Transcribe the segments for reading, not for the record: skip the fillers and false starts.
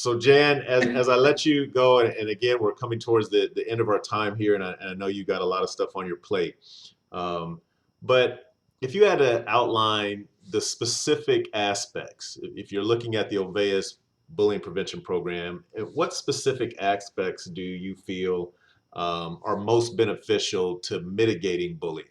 So Jan, as I let you go, and again, we're coming towards the end of our time here, and I know you got a lot of stuff on your plate. Um, but if you had to outline the specific aspects, if you're looking at the Olweus Bullying Prevention Program, what specific aspects do you feel are most beneficial to mitigating bullying?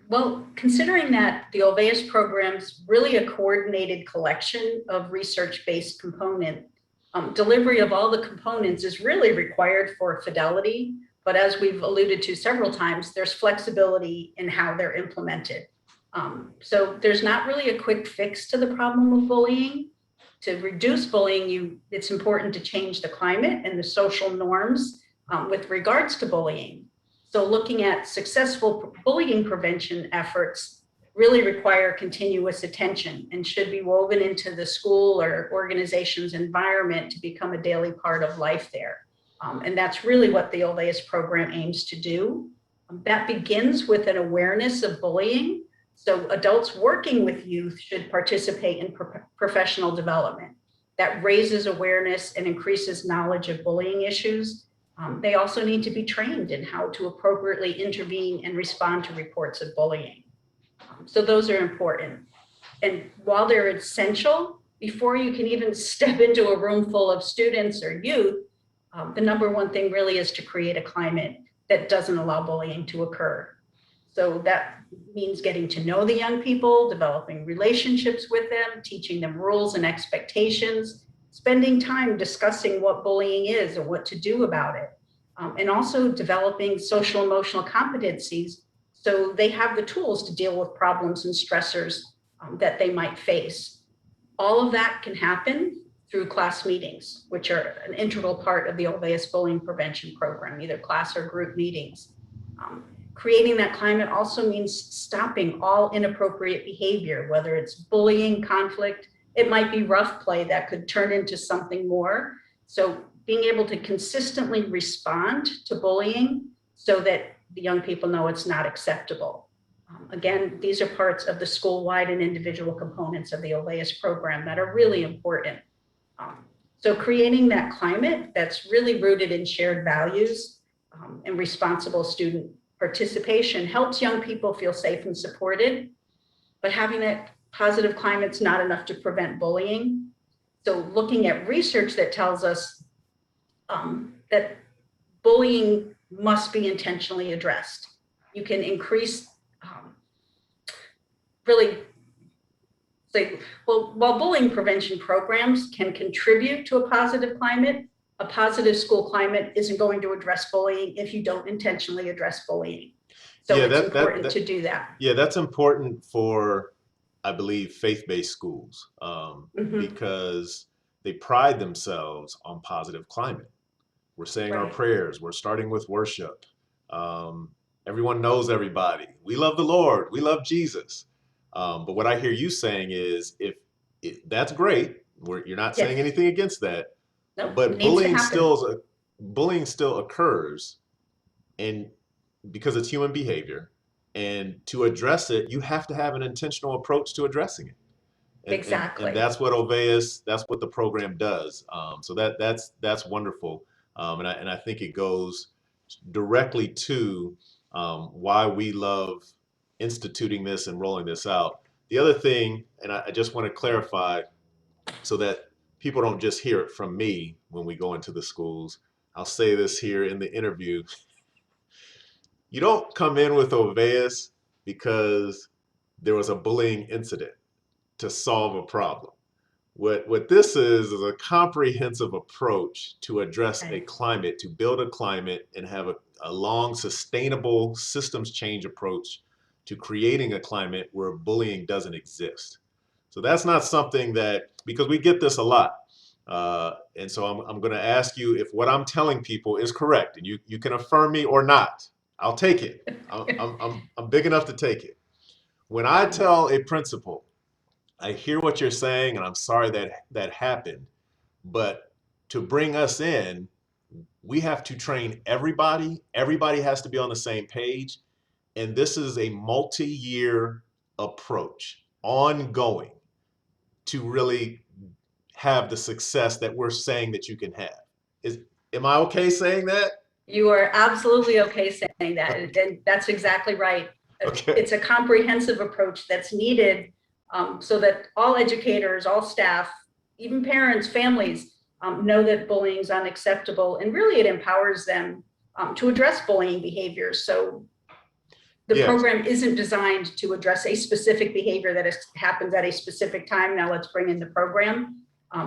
Well, considering that the Olweus program's really a coordinated collection of research-based component, delivery of all the components is really required for fidelity, but as we've alluded to several times, there's flexibility in how they're implemented. So there's not really a quick fix to the problem of bullying. To reduce bullying, it's important to change the climate and the social norms with regards to bullying. So looking at successful bullying prevention efforts really require continuous attention and should be woven into the school or organization's environment to become a daily part of life there. And that's really what the Olweus program aims to do. That begins with an awareness of bullying. So adults working with youth should participate in professional development. That raises awareness and increases knowledge of bullying issues. They also need to be trained in how to appropriately intervene and respond to reports of bullying. So those are important. And while they're essential, before you can even step into a room full of students or youth, the number one thing really is to create a climate that doesn't allow bullying to occur. So that means getting to know the young people, developing relationships with them, teaching them rules and expectations, spending time discussing what bullying is and what to do about it, and also developing social emotional competencies so they have the tools to deal with problems and stressors that they might face. All of that can happen through class meetings, which are an integral part of the Olweus Bullying Prevention Program, either class or group meetings. Creating that climate also means stopping all inappropriate behavior, whether it's bullying, conflict. It might be rough play that could turn into something more. So being able to consistently respond to bullying so that the young people know it's not acceptable. Again, these are parts of the school-wide and individual components of the Olweus program that are really important. So creating that climate that's really rooted in shared values and responsible student participation helps young people feel safe and supported, but having that positive climate's not enough to prevent bullying. So looking at research that tells us that bullying must be intentionally addressed. You can increase, really say, well, while bullying prevention programs can contribute to a positive climate, a positive school climate isn't going to address bullying if you don't intentionally address bullying. So yeah, it's important to do that. Yeah, that's important for, I believe, faith-based schools because they pride themselves on positive climate. We're saying our prayers. We're starting with worship. Everyone knows everybody. We love the Lord. We love Jesus. But what I hear you saying is, if that's great, you're not saying anything against that. Nope, but bullying still occurs, and because it's human behavior, and to address it, you have to have an intentional approach to addressing it. Exactly. And that's what Olweus, that's what the program does. So that's wonderful. And I think it goes directly to why we love instituting this and rolling this out. The other thing, and I just want to clarify so that people don't just hear it from me when we go into the schools. I'll say this here in the interview. You don't come in with Olweus because there was a bullying incident to solve a problem. What this is a comprehensive approach to address a climate, to build a climate and have a long, sustainable systems change approach to creating a climate where bullying doesn't exist. So that's not something that, because we get this a lot. And so I'm going to ask you if what I'm telling people is correct, and you can affirm me or not. I'll take it. I'm big enough to take it. When I tell a principal, I hear what you're saying, and I'm sorry that happened, but to bring us in, we have to train everybody. Everybody has to be on the same page. And this is a multi-year approach, ongoing, to really have the success that we're saying that you can have. Am I okay saying that? You are absolutely okay saying that. And that's exactly right. Okay. It's a comprehensive approach that's needed so that all educators, all staff, even parents, families know that bullying is unacceptable. And really it empowers them to address bullying behaviors. So the Yes. program isn't designed to address a specific behavior that happens at a specific time. Now let's bring in the program.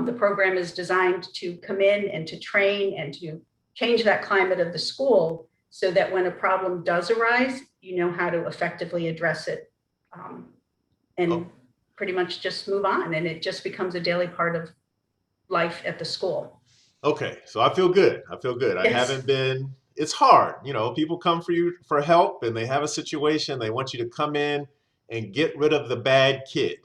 The program is designed to come in and to train and to change that climate of the school so that when a problem does arise, you know how to effectively address it and pretty much just move on. And it just becomes a daily part of life at the school. Okay, so I feel good. I feel good. I Yes. haven't been, it's hard. You know, people come for you for help and they have a situation. They want you to come in and get rid of the bad kid,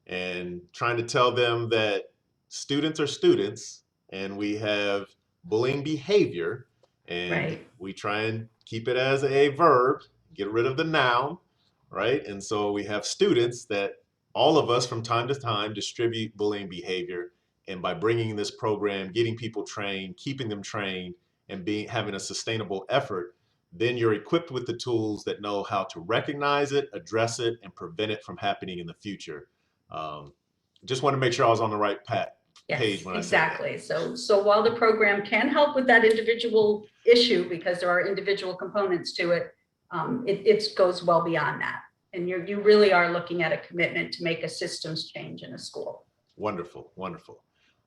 and trying to tell them that students are students and we have bullying behavior, and Right. we try and keep it as a verb, get rid of the noun, right? And so we have students that all of us from time to time distribute bullying behavior. And by bringing this program, getting people trained, keeping them trained, and having a sustainable effort, then you're equipped with the tools that know how to recognize it, address it, and prevent it from happening in the future. Um, just want to make sure I was on the right page Yes, when I said that. exactly. So while the program can help with that individual issue, because there are individual components to it, it goes well beyond that. And you really are looking at a commitment to make a systems change in a school. Wonderful, wonderful.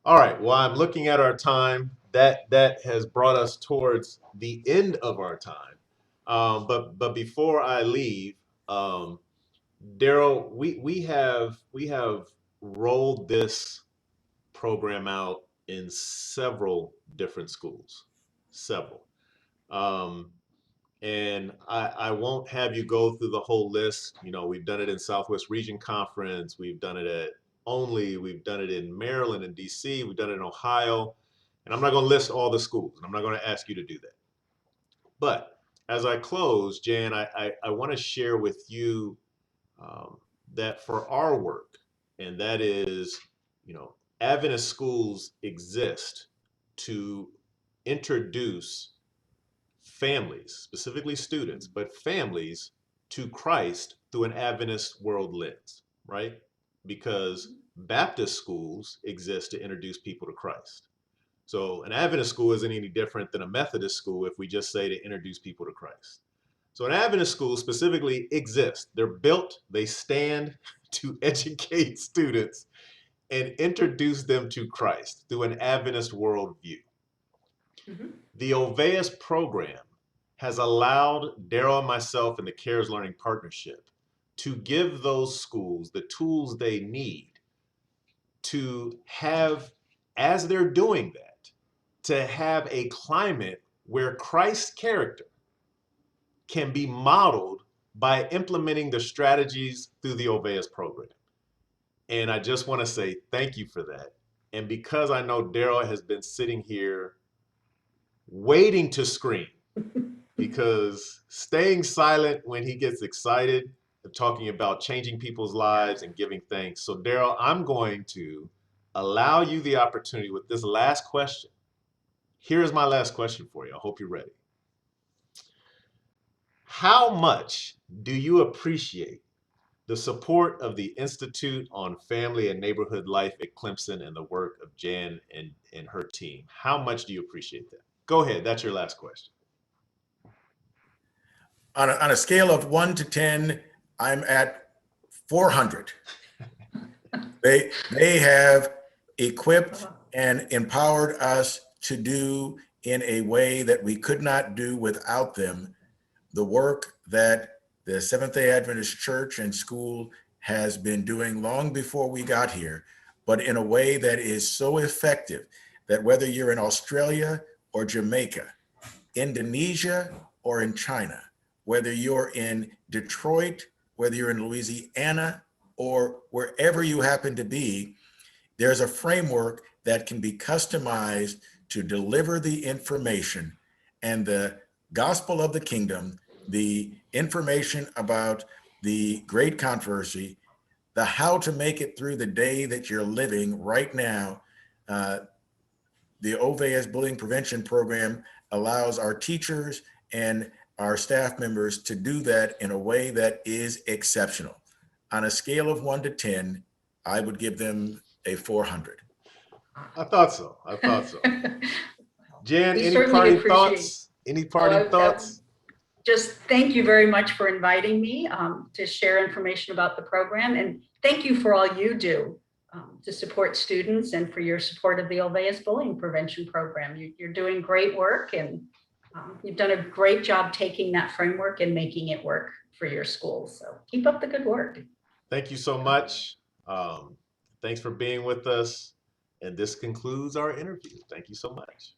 All right. Well, I'm looking at our time. That has brought us towards the end of our time. But before I leave, um, Daryl, we have rolled this program out in several different schools, several. Um, and I won't have you go through the whole list. You know, we've done it in Southwest Region Conference, we've done it at Only, we've done it in Maryland and DC, we've done it in Ohio, and I'm not going to list all the schools, and I'm not going to ask you to do that. But as I close, Jan, I want to share with you that for our work, and that is, you know, Adventist schools exist to introduce families, specifically students, but families to Christ through an Adventist world lens, right? Because Baptist schools exist to introduce people to Christ. So an Adventist school isn't any different than a Methodist school if we just say to introduce people to Christ. So an Adventist school specifically exists. They're built, they stand to educate students and introduce them to Christ through an Adventist worldview. Mhm. The Olweus program has allowed Daryl and myself and the Cares Learning Partnership to give those schools the tools they need to have, as they're doing that, to have a climate where Christ's character can be modeled by implementing the strategies through the Olweus program. And I just want to say thank you for that. And because I know Daryl has been sitting here waiting to scream, because staying silent when he gets excited and talking about changing people's lives and giving thanks. So Daryl, I'm going to allow you the opportunity with this last question. Here's my last question for you. I hope you're ready. How much do you appreciate the support of the Institute on Family and Neighborhood Life at Clemson and the work of Jan and her team? How much do you appreciate that? Go ahead. That's your last question. On a scale of 1 to 10, I'm at 400. They have equipped and empowered us to do in a way that we could not do without them the work that the Seventh-day Adventist Church and School has been doing long before we got here, but in a way that is so effective that whether you're in Australia or Jamaica, Indonesia or in China, whether you're in Detroit, whether you're in Louisiana, or wherever you happen to be, there's a framework that can be customized to deliver the information and the gospel of the kingdom, the information about the great controversy, the how to make it through the day that you're living right now the Olweus Bullying Prevention program allows our teachers and our staff members to do that in a way that is exceptional. On a scale of 1 to 10, I would give them a 400. I thought so. I thought so. Jan, We any certainly parting appreciate- thoughts? Any parting thoughts? Just thank you very much for inviting me to share information about the program, and thank you for all you do to support students and for your support of the Olweus Bullying Prevention Program. You're doing great work, and you've done a great job taking that framework and making it work for your school. So keep up the good work. Thank you so much. Thanks for being with us. And this concludes our interview. Thank you so much.